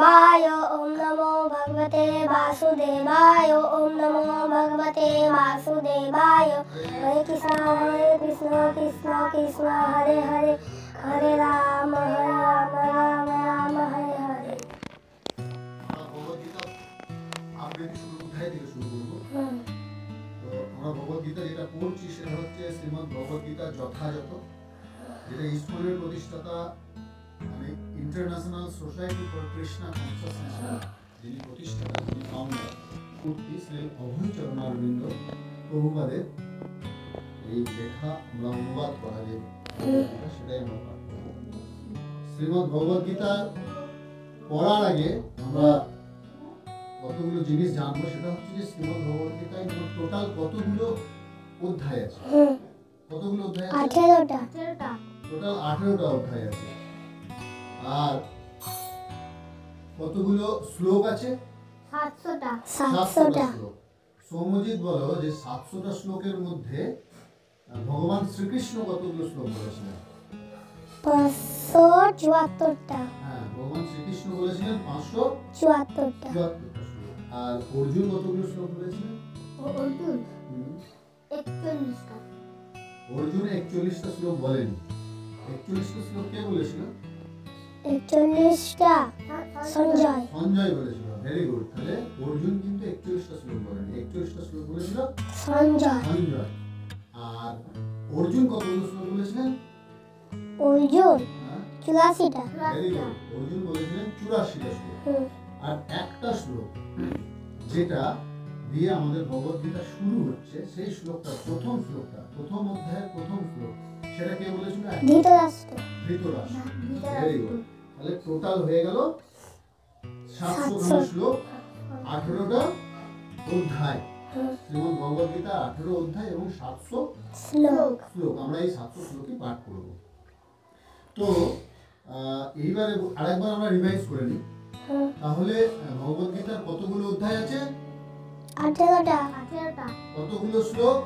वासुदेवाय ओम नमो भगवते वासुदेवाय ओम नमो भगवते वासुदेवाय। हरे कृष्ण कृष्ण कृष्ण हरे हरे, हरे राम राम राम हरे हरे। ভগবদ্গীতা যেটা পড়ছি সেটা হচ্ছে শ্রীমদ্ ভগবদ্গীতা যথাযথ, যেটা ইসকনের প্রতিষ্ঠাতা মানে international society for Krishna consciousness যিনি প্রতিষ্ঠাতা, যিনি ফাউন্ডার, মূর্তি শ্রী অভয় চরণারবিন্দ প্রভুপাদের এই লেখা আমরা অনুবাদ করা যে সেটাই আমরা পাঠ করব। শ্রীমদ্ ভগবদ্গীতা পড়ার আগে আমরা কতগুলো জিনিস জানবো। সেটা হচ্ছে যে শ্রীমদ্ ভগবদ্গীতায় টোটাল কতগুলো অধ্যায় আছে? কতগুলো অধ্যায় আছে? 18টা। টোটাল 18টা অধ্যায় আছে। আর কতগুলো শ্লোক আছে? 700টা। শ্লোক। সৌম্যজিৎ বলো যে 700টা শ্লোকের মধ্যে ভগবান শ্রীকৃষ্ণ কতগুলো শ্লোক বলেছিলেন? 574টা। হ্যাঁ, ভগবান শ্রীকৃষ্ণ বলেছিলেন 574টা শ্লোক। আর অর্জুন কতগুলো শ্লোক বলেছিলেন? অর্জুন 41টা। অর্জুন 41টা শ্লোক বলেনি। 41টা শ্লোক কে বলেছিল? 41টা সঞ্জয় বলেছিল। Very good. তাহলে অর্জুন কিন্তু 41টা শ্লোক বলেনি, 41টা শ্লোক বলেছিল সঞ্জয়। আর অর্জুন কতগুলো শ্লোক বলেছিলেন? অর্জুন 84টা। Very good. অর্জুন বলেছিলেন 84টা শ্লোক। আর একটা শ্লোক যেটা দিয়ে আমাদের ভগবদ্গীতা শুরু হচ্ছে, সেই শ্লোকটা প্রথম অধ্যায়ের প্রথম শ্লোক, সেটা কে বলেছিল? ধৃতরাষ্ট্র। Very good. তাহলে টোটাল হয়ে গেল 700 শ্লোক, 18টা অধ্যায়। শ্রীমদ্ ভগবদ্গীতা 18 অধ্যায় এবং 700 শ্লোক। আমরা এই 700 শ্লোকই পাঠ করব। তো এইবারে আরেকবার আমরা রিভাইজ করে নিই। তাহলে ভগবদ্গীতার কতগুলো অধ্যায় আছে? 18টা। কতগুলো শ্লোক?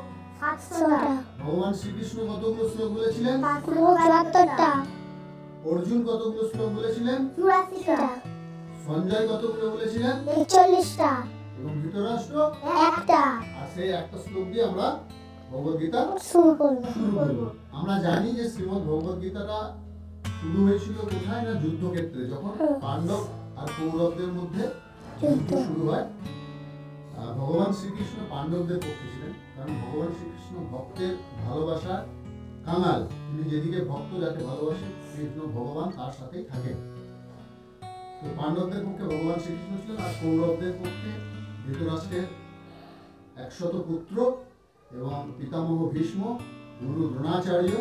700টা। ভগবান শ্রীকৃষ্ণ কতগুলো শ্লোক বলেছিলেন? 74টা। অর্জুন কতগুলো শ্লোক বলেছিলেন? 84টা। সঞ্জয় কতগুলো বলেছিলেন? 41টা। এবং ধৃতরাষ্ট্র একটা। আর সেই একটা শ্লোক দিয়ে আমরা ভগবদ্গীতা শুরু করব। আমরা জানি যে শ্রীমদ্ ভগবদ্গীতাটা শুরু হয়েছিল কোথায়? না যুদ্ধক্ষেত্রে, যখন পাণ্ডব আর কৌরবদের মধ্যে যুদ্ধ শুরু হয়। ভগবান শ্রীকৃষ্ণ পাণ্ডবদের পক্ষে ছিলেন, কারণ ভগবান শ্রীকৃষ্ণ ভক্তের ভালোবাসার কাঙাল। তিনি যেদিকে ভক্ত যাকে ভালোবাসে, কৃষ্ণ ভগবান তার সাথেই থাকেন। তো পাণ্ডবদের পক্ষে ভগবান শ্রীকৃষ্ণ ছিলেন, আর কৌরবদের পক্ষে ধৃতরাষ্ট্রের 100 পুত্র এবং পিতামহ ভীষ্ম, গুরু দ্রোণাচার্য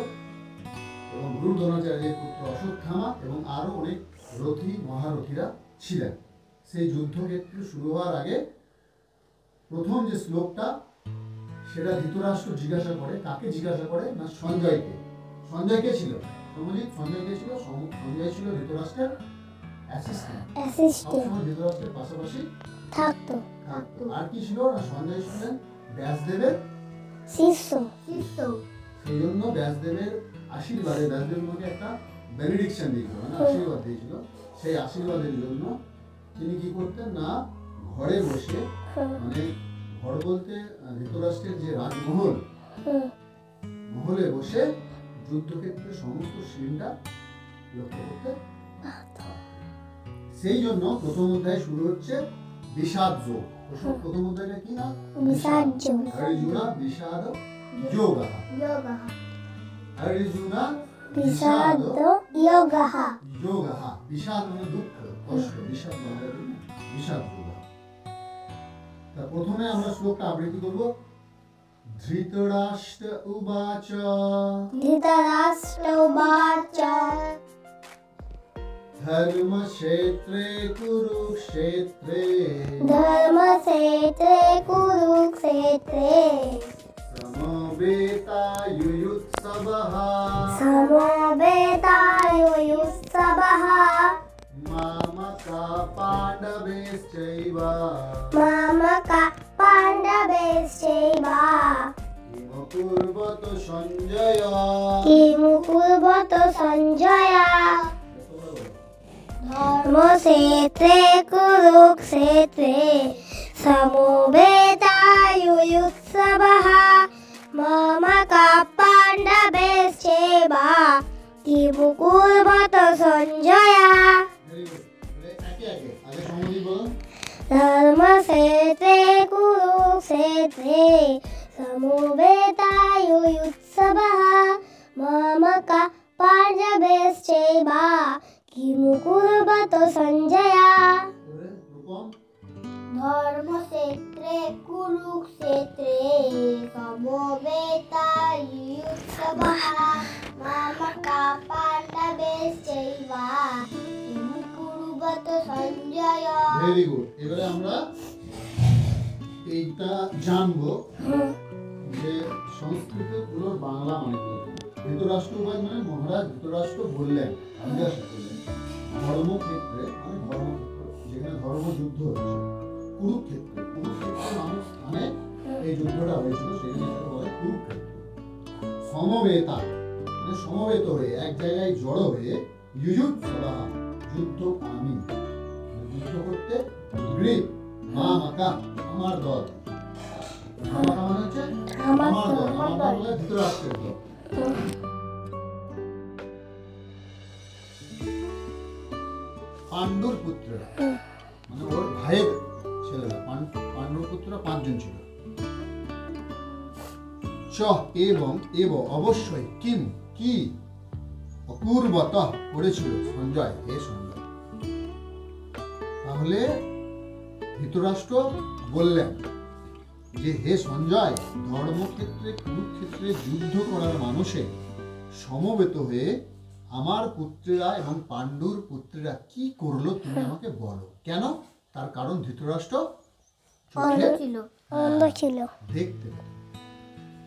এবং গুরু দ্রোণাচার্যের পুত্র অশ্বত্থামা এবং আরো অনেক রথী মহারথীরা ছিলেন। সেই যুদ্ধক্ষেত্র শুরু হওয়ার আগে প্রথম যে শ্লোকটা, সেটা ধৃতরাষ্ট্র জিজ্ঞাসা করে। কাকে জিজ্ঞাসা করে? না সঞ্জয়কে। সঞ্জয় কে ছিল? সঞ্জয় কে ছিল? সঞ্জয় ছিল ধৃতরাষ্ট্রের অ্যাসিস্ট্যান্ট। ধৃতরাষ্ট্রের পাশাপাশি থাকতো। আর কি ছিল? না সঞ্জয় ছিলেন ব্যাসদেবের শিষ্য। সেই জন্য ব্যাসদেবের আশীর্বাদে, ব্যাসদেব আমাকে একটা বেনিডিকশন দিয়েছিল, মানে আশীর্বাদ দিয়েছিল। সেই আশীর্বাদের জন্য তিনি কি করতেন? না ঘরে বসে, মানে ঘর বলতে ধৃতরাষ্ট্রের যে রাজমহল, মহলে বসে যুদ্ধক্ষেত্রে সমস্ত সিনটা লক্ষ্য করতে। সেই জন্য প্রথম অধ্যায় শুরু হচ্ছে বিষাদ যোগ। প্রথম অধ্যায়টা কি? না বিষাদ যোগ। অর্জুনা বিষাদ যোগঃ। অর্জুনা বিষাদ যোগঃ। বিষাদ মানে দুঃখ, কষ্ট। বিষাদ মানে বিষাদ যোগ। তা প্রথমে আমরা শ্লোকটা আবৃত্তি করব। ধৃতরাষ্ট্র উবাচ ধর্মক্ষেত্রে কুরুক্ষেত্রে সমবেতায়ুৎসবঃ মামকা পাণ্ডবেশ্চৈব কিমু কুর্বত সঞ্জয়। ধর্মক্ষেত্রে কুরুক্ষেত্রে সমবেতায়ুৎসবः মামকা পাণ্ডবেশ্চৈব কিম কুর্বত সঞ্জয়। একে একে আগে সমধি বলুন। ধর্মক্ষেত্রে কুরুক্ষেত্রে সমবেতায়ুৎসবः মামকা পাণ্ডবেশ্চৈব কিম কুর্বত সঞ্জয়। রূপম। ধর্মক্ষেত্রে কুরুক্ষেত্রে সমবেতায়ুৎসবः মামকা পাণ্ডবেশ্চৈব কিম কুর্বত সঞ্জয়। Very good. এবারে আমরা এইটা জানবো যে সংস্কৃত গুলোর বাংলা মানে কি। ধৃতরাষ্ট্রবাদ মানে মহারাজ ধৃতরাষ্ট্র বললেন, জিজ্ঞাসা করলেন ধর্মক্ষেত্রে মানে ধর্মক্ষেত্র যেখানে ধর্মযুদ্ধ হচ্ছে, কুরুক্ষেত্রে নামক স্থানে এই যুদ্ধটা হয়েছিল, সেখানে এটাকে বলে কুরুক্ষেত্র। সমবেতা মানে সমবেত হয়ে এক জায়গায় জড়ো হয়ে যুযুৎসবः যুদ্ধকামী যুদ্ধ করতে দৃঢ় মামকা আমার দল। মামকা মানে হচ্ছে আমার দল, আমার দল হলো ধৃতরাষ্ট্রের দল। পাণ্ডুর পুত্ররা মানে ওর ভাইয়ের ছেলেরা, পাণ্ডুর পুত্ররা 5 জন ছিল। চ এবং অবশ্যই কিম কি অকুর্বত করেছিল সঞ্জয় হে সঞ্জয়। তাহলে ধৃতরাষ্ট্র বললেন যে হে সঞ্জয়, ধর্মক্ষেত্রে কুরুক্ষেত্রে যুদ্ধ করার মানুষে সমবেত হয়ে আমার পুত্রেরা এবং পাণ্ডুর পুত্রেরা কি করলো তুমি আমাকে বলো। কেন? তার কারণ ধৃতরাষ্ট্র চোখে অন্ধ ছিল, দেখতে পেত।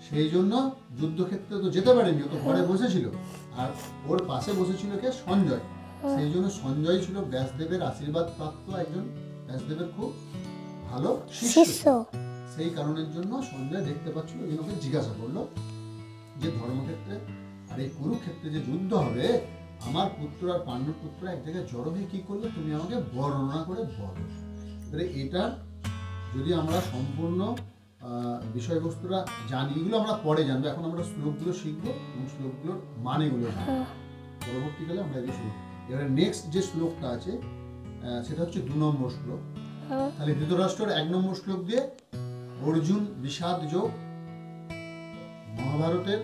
সেই জন্য যুদ্ধক্ষেত্রে তো যেতে পারেনি, ও তো ঘরে বসেছিল, আর ওর পাশে বসেছিল কে? সঞ্জয়। সেই জন্য সঞ্জয় ছিল ব্যাসদেবের আশীর্বাদ প্রাপ্ত একজন, ব্যাসদেবের খুব ভালো শিষ্য। সেই কারণের জন্য সঞ্জয় দেখতে পাচ্ছিল, ওকে জিজ্ঞাসা করলো যে ধর্মক্ষেত্রে আর এই কুরুক্ষেত্রে যে যুদ্ধ হবে, আমার পুত্র আর পাণ্ডুর পুত্র এক জায়গায় জড়ো হয়ে কি করলো তুমি আমাকে বর্ণনা করে বলো। এটা যদি আমরা সম্পূর্ণ বিষয়বস্তুটা জানি, এগুলো আমরা পরে জানবো। এখন আমরা শ্লোকগুলো শিখবো এবং শ্লোকগুলোর মানেগুলো জানবো। পরবর্তীকালে আমরা এগুলো শিখবো। এবারে নেক্সট যে শ্লোকটা আছে সেটা হচ্ছে 2 নম্বর শ্লোক। তাহলে ধৃতরাষ্ট্রের 1 নম্বর শ্লোক দিয়ে অর্জুন বিষাদ যোগ মহাভারতের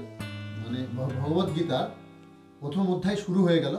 মানে ভগবদ গীতার প্রথম অধ্যায় শুরু হয়ে গেল।